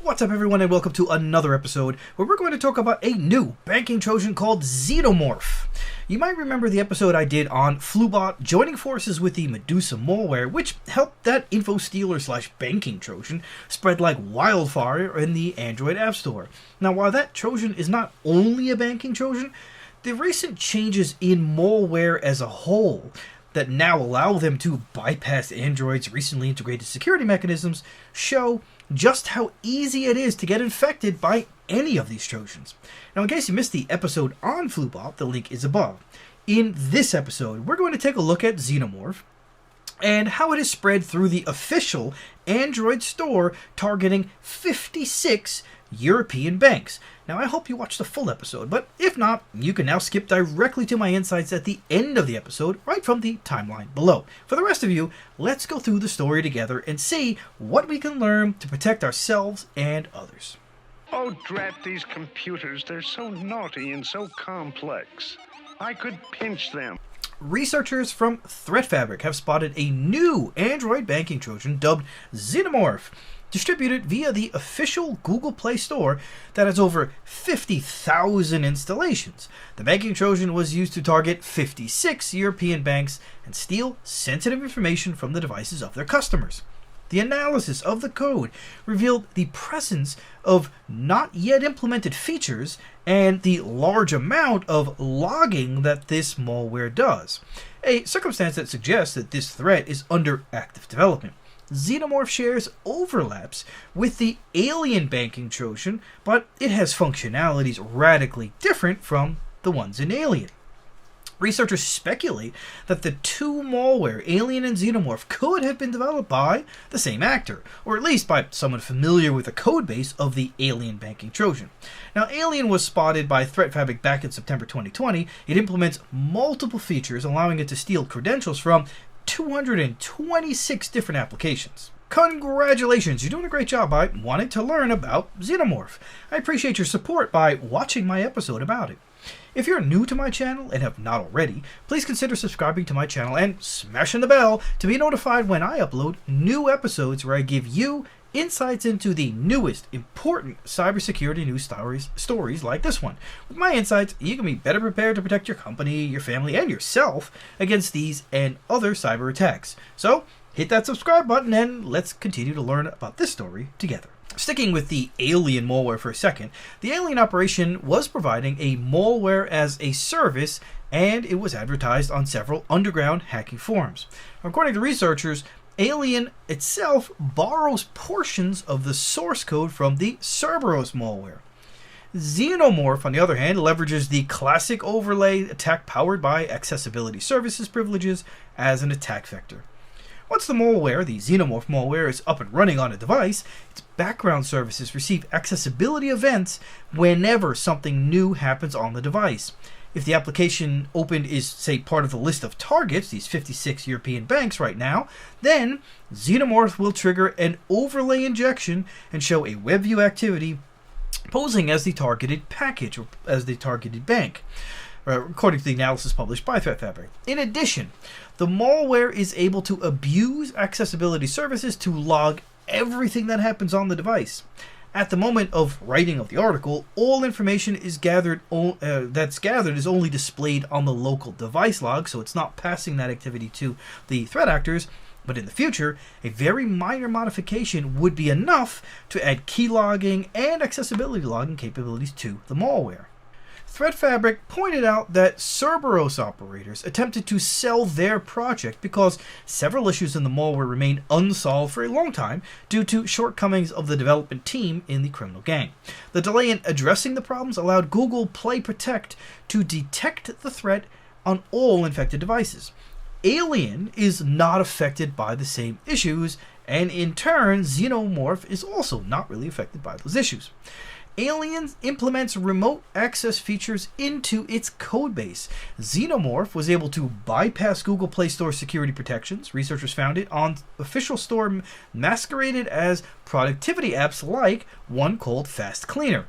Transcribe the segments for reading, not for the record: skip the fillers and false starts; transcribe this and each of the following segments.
What's up everyone and welcome to another episode where we're going to talk about a new banking Trojan called Xenomorph. You might remember the episode I did on Flubot joining forces with the Medusa malware, which helped that info stealer / banking Trojan spread like wildfire in the Android App Store. Now while that Trojan is not only a banking Trojan, the recent changes in malware as a whole that now allow them to bypass Android's recently integrated security mechanisms show just how easy it is to get infected by any of these Trojans. Now, in case you missed the episode on Flubot, the link is above. In this episode, we're going to take a look at Xenomorph and how it is spread through the official Android store targeting 56 European banks. Now, I hope you watched the full episode, but if not, you can now skip directly to my insights at the end of the episode, right from the timeline below. For the rest of you, let's go through the story together and see what we can learn to protect ourselves and others. Oh, drat these computers. They're so naughty and so complex. I could pinch them. Researchers from ThreatFabric have spotted a new Android banking Trojan dubbed Xenomorph, distributed via the official Google Play Store that has over 50,000 installations. The banking Trojan was used to target 56 European banks and steal sensitive information from the devices of their customers. The analysis of the code revealed the presence of not yet implemented features and the large amount of logging that this malware does, a circumstance that suggests that this threat is under active development. Xenomorph shares overlaps with the alien banking Trojan, but it has functionalities radically different from the ones in Alien. Researchers speculate that the two malware, Alien and Xenomorph, could have been developed by the same actor, or at least by someone familiar with the codebase of the Alien banking Trojan. Now, Alien was spotted by ThreatFabric back in September 2020. It implements multiple features, allowing it to steal credentials from 226 different applications. Congratulations, you're doing a great job by wanting to learn about Xenomorph. I appreciate your support by watching my episode about it. If you're new to my channel and have not already, please consider subscribing to my channel and smashing the bell to be notified when I upload new episodes where I give you insights into the newest important cybersecurity news stories like this one. With my insights, you can be better prepared to protect your company, your family, and yourself against these and other cyber attacks. So, hit that subscribe button and let's continue to learn about this story together. Sticking with the Alien malware for a second, the Alien operation was providing a malware as a service, and it was advertised on several underground hacking forums. According to researchers, Alien itself borrows portions of the source code from the Cerberus malware. Xenomorph, on the other hand, leverages the classic overlay attack powered by accessibility services privileges as an attack vector. Once the malware, the Xenomorph malware, is up and running on a device, its background services receive accessibility events whenever something new happens on the device. If the application opened is, say, part of the list of targets, these 56 European banks right now, then Xenomorph will trigger an overlay injection and show a WebView activity posing as the targeted package or as the targeted bank, according to the analysis published by ThreatFabric. In addition, the malware is able to abuse accessibility services to log everything that happens on the device. At the moment of writing of the article, all information is that's gathered is only displayed on the local device log, so it's not passing that activity to the threat actors. But in the future, a very minor modification would be enough to add key logging and accessibility logging capabilities to the malware. ThreatFabric pointed out that Cerberus operators attempted to sell their project because several issues in the malware remained unsolved for a long time due to shortcomings of the development team in the criminal gang. The delay in addressing the problems allowed Google Play Protect to detect the threat on all infected devices. Alien is not affected by the same issues, and in turn, Xenomorph is also not really affected by those issues. Alien implements remote access features into its codebase. Xenomorph was able to bypass Google Play Store security protections. Researchers found it on official store masqueraded as productivity apps like one called Fast Cleaner.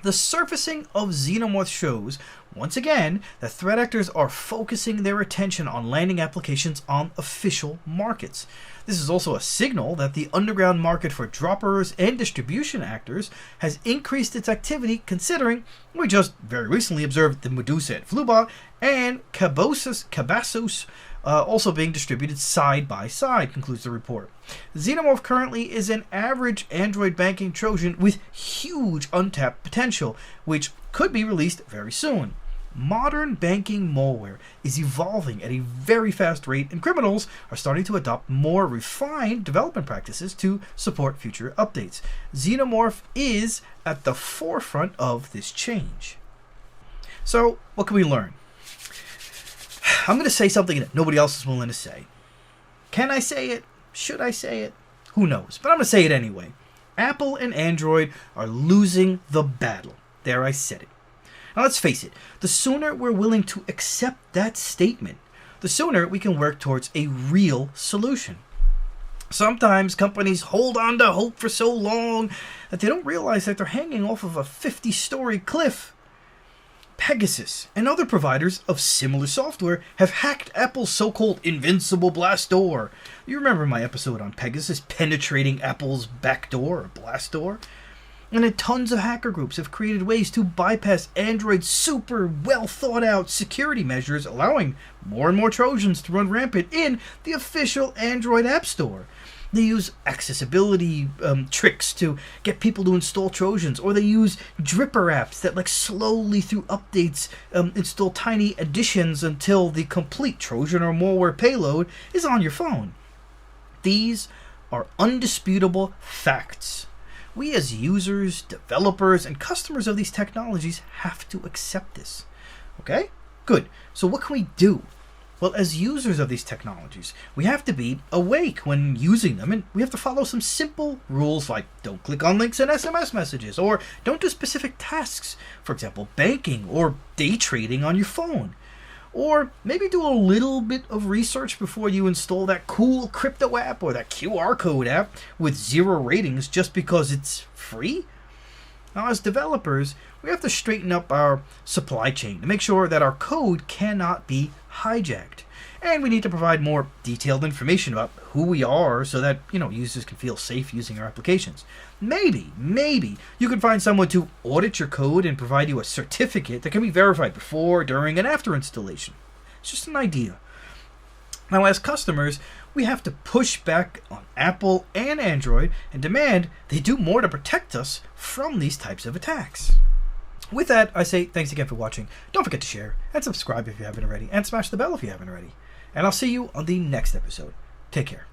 The surfacing of Xenomorph shows, once again, that threat actors are focusing their attention on landing applications on official markets. This is also a signal that the underground market for droppers and distribution actors has increased its activity, considering we just very recently observed the Medusa at Flubot and Cabassos also being distributed side by side, concludes the report. Xenomorph currently is an average Android banking Trojan with huge untapped potential, which could be released very soon. Modern banking malware is evolving at a very fast rate, and criminals are starting to adopt more refined development practices to support future updates. Xenomorph is at the forefront of this change. So, what can we learn? I'm going to say something that nobody else is willing to say. Can I say it? Should I say it? Who knows? But I'm going to say it anyway. Apple and Android are losing the battle. There, I said it. Now let's face it, the sooner we're willing to accept that statement, the sooner we can work towards a real solution. Sometimes companies hold on to hope for so long that they don't realize that they're hanging off of a 50-story cliff. Pegasus and other providers of similar software have hacked Apple's so-called invincible blast door. You remember my episode on Pegasus penetrating Apple's backdoor or blast door? And then tons of hacker groups have created ways to bypass Android's super well-thought-out security measures, allowing more and more Trojans to run rampant in the official Android App Store. They use accessibility tricks to get people to install Trojans, or they use dripper apps that, slowly through updates, install tiny additions until the complete Trojan or malware payload is on your phone. These are undisputable facts. We as users, developers, and customers of these technologies have to accept this. Okay? Good. So what can we do? Well, as users of these technologies, we have to be awake when using them, and we have to follow some simple rules like don't click on links in SMS messages, or don't do specific tasks, for example, banking or day trading on your phone. Or maybe do a little bit of research before you install that cool crypto app or that QR code app with 0 ratings just because it's free. Now, as developers, we have to straighten up our supply chain to make sure that our code cannot be hijacked. And we need to provide more detailed information about who we are so that, users can feel safe using our applications. Maybe you can find someone to audit your code and provide you a certificate that can be verified before, during, and after installation. It's just an idea. Now, as customers, we have to push back on Apple and Android and demand they do more to protect us from these types of attacks. With that, I say thanks again for watching. Don't forget to share and subscribe if you haven't already, and smash the bell if you haven't already. And I'll see you on the next episode. Take care.